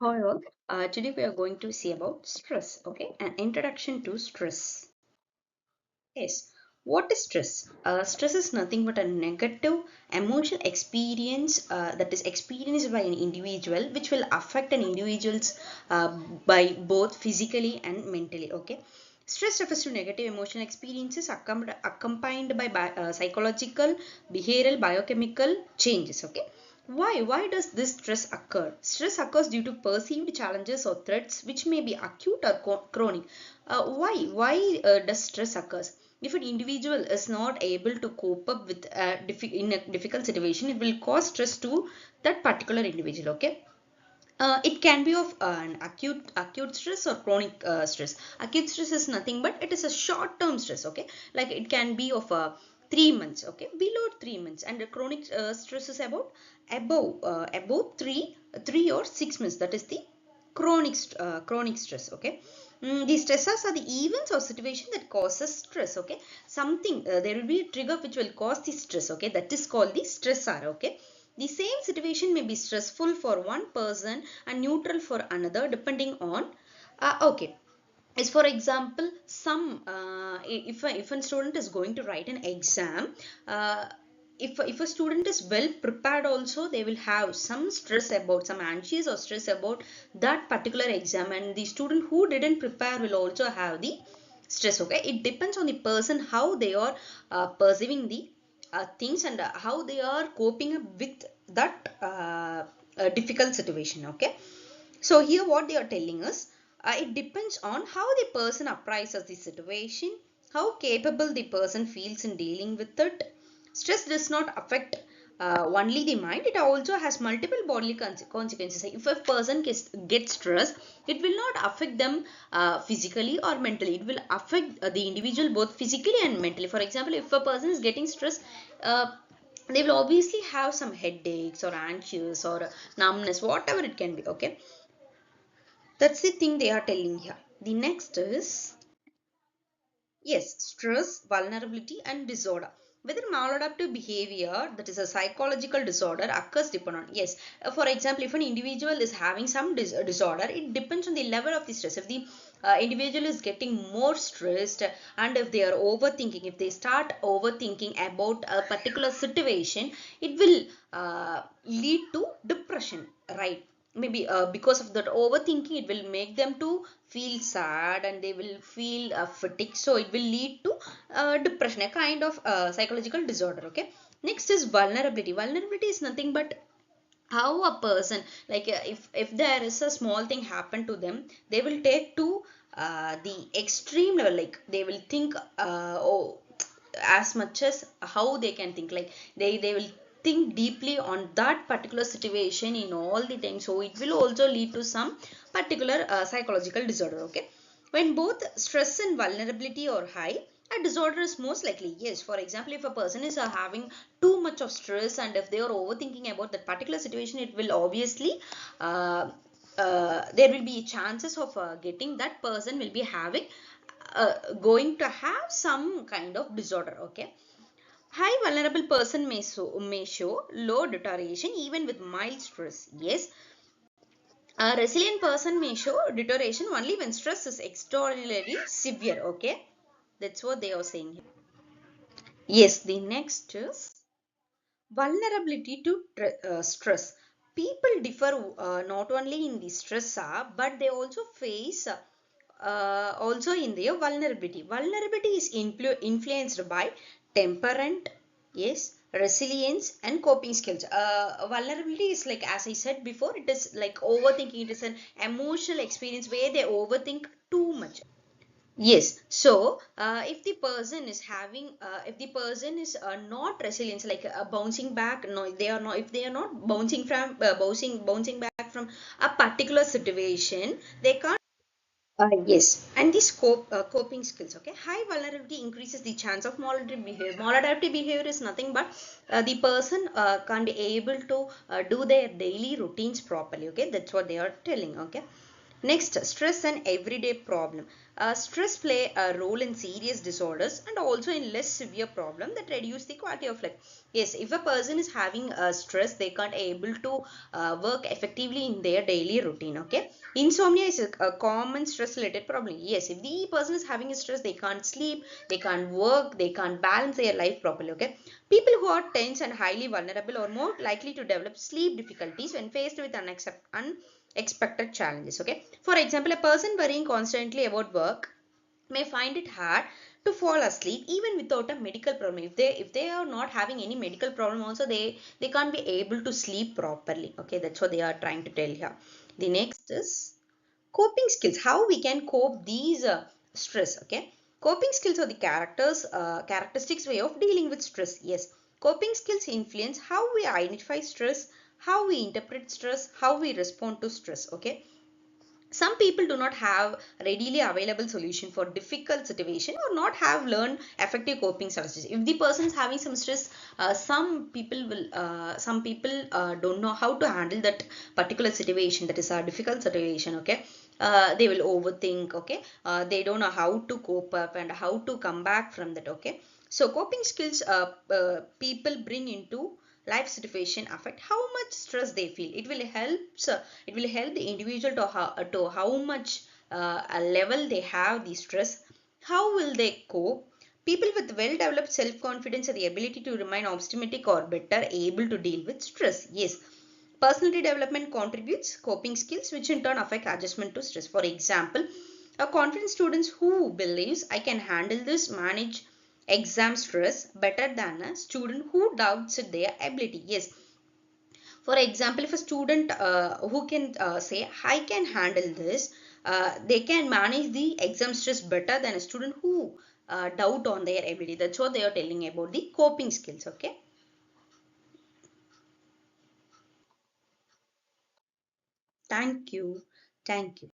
Hi all. Today we are going to see about stress. Okay, an introduction to stress. Yes. What is stress? Stress is nothing but a negative emotional experience that is experienced by an individual, which will affect an individual's by both physically and mentally. Okay. Stress refers to negative emotional experiences accompanied by psychological, behavioral, biochemical changes. Okay. Why does this stress occur? Stress occurs due to perceived challenges or threats which may be acute or chronic. Why does stress occurs? If an individual is not able to cope up with in a difficult situation, it will cause stress to that particular individual. Okay. It can be of an acute stress or chronic stress. Acute stress is nothing but it is a short term stress. Okay, like it can be of 3 months. Okay, below 3 months, and the chronic stress is about above three or 6 months. That is the chronic stress. Okay. These stressors are the events or situation that causes stress. Okay, something there will be a trigger which will cause the stress. Okay, that is called the stressor. Okay, the same situation may be stressful for one person and neutral for another depending on okay, is for example some if a student is going to write an exam, if a student is well prepared also, they will have some stress about some anxious or stress about that particular exam, and the student who didn't prepare will also have the stress. Okay, it depends on the person how they are perceiving the things, and how they are coping up with that difficult situation. Okay, so here what they are telling us, it depends on how the person appraises the situation, how capable the person feels in dealing with it. Stress does not affect only the mind, it also has multiple bodily consequences. If a person gets stressed, it will not affect them physically or mentally. It will affect the individual both physically and mentally. For example, if a person is getting stressed, they will obviously have some headaches or anxious or numbness, whatever it can be. Okay, that's the thing they are telling here. The next is, yes, stress, vulnerability, and disorder. Whether maladaptive behavior, that is a psychological disorder, occurs depend on. Yes, for example, if an individual is having some disorder, it depends on the level of the stress. If the individual is getting more stressed, and if they are overthinking, if they start overthinking about a particular situation, it will lead to depression, right? Maybe because of that overthinking, it will make them to feel sad, and they will feel fatigue, so it will lead to depression, a kind of psychological disorder. Okay, next is vulnerability. Vulnerability is nothing but how a person, like if there is a small thing happen to them, they will take to the extreme level, like they will think oh, as much as how they can think, like they will think deeply on that particular situation in all the time, so it will also lead to some particular psychological disorder. Okay, when both stress and vulnerability are high, a disorder is most likely. Yes, for example, if a person is having too much of stress, and if they are overthinking about that particular situation, it will obviously there will be chances of getting that person will be having going to have some kind of disorder. Okay, high vulnerable person may show low deterioration even with mild stress. Yes, a resilient person may show deterioration only when stress is extraordinarily severe. Okay, that's what they are saying here. Yes, the next is vulnerability to stress. People differ not only in the stress, but they also face also in their vulnerability. Vulnerability is influenced by temperament, yes, resilience, and coping skills. Vulnerability is like, as I said before, it is like overthinking. It is an emotional experience where they overthink too much. Yes, so if the person is having, if the person is not resilient, like bouncing back, no, they are not. If they are not bouncing from bouncing back from a particular situation, they can't. Yes, and the coping skills. Okay, high vulnerability increases the chance of maladaptive behavior. Maladaptive behavior is nothing but the person can't be able to do their daily routines properly. Okay, that's what they are telling. Okay, next, stress and everyday problem. Stress play a role in serious disorders and also in less severe problem that reduce the quality of life. Yes, if a person is having stress, they can't able to work effectively in their daily routine. Okay, insomnia is a common stress related problem. Yes, if the person is having a stress, they can't sleep, they can't work, they can't balance their life properly. Okay, people who are tense and highly vulnerable are more likely to develop sleep difficulties when faced with unexpected challenges. Okay, for example, a person worrying constantly about work may find it hard to fall asleep even without a medical problem. If they are not having any medical problem also, they can't be able to sleep properly. Okay, that's what they are trying to tell here. The next is coping skills, how we can cope these stress. Okay, coping skills are the characteristics way of dealing with stress. Yes, coping skills influence how we identify stress, how we interpret stress, how we respond to stress. Okay, some people do not have readily available solution for difficult situation or not have learned effective coping strategies. If the person is having some stress, some people don't know how to handle that particular situation, that is a difficult situation. Okay, they will overthink. Okay, they don't know how to cope up and how to come back from that. Okay, so coping skills people bring into life situation affect how much stress they feel. It will help the individual to how much a level they have the stress, how will they cope. People with well developed self confidence and the ability to remain optimistic or better able to deal with stress. Yes, personality development contributes coping skills which in turn affect adjustment to stress. For example, a confident student who believes I can handle this manage exam stress better than a student who doubts their ability. Yes, for example, if a student who can say I can handle this, they can manage the exam stress better than a student who doubt on their ability. That's what they are telling about the coping skills. Okay, thank you. Thank you.